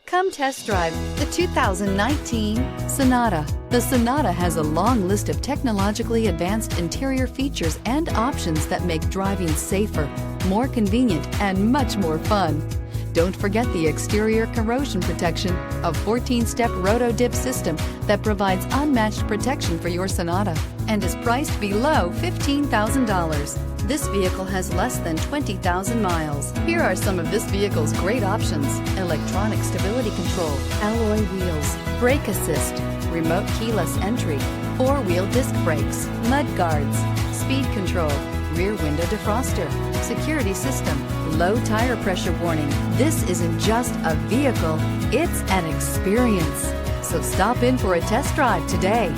Come test drive the 2019 Sonata. The Sonata has a long list of technologically advanced interior features and options that make driving safer, more convenient, and much more fun. Don't forget the exterior corrosion protection, a 14-step roto-dip system that provides unmatched protection for your Sonata and is priced below $15,000. This vehicle has less than 20,000 miles. Here are some of this vehicle's great options: electronic stability control, alloy wheels, brake assist, remote keyless entry, four-wheel disc brakes, mud guards, speed control, rear window defroster, security system, low tire pressure warning. This isn't just a vehicle, it's an experience. So stop in for a test drive today.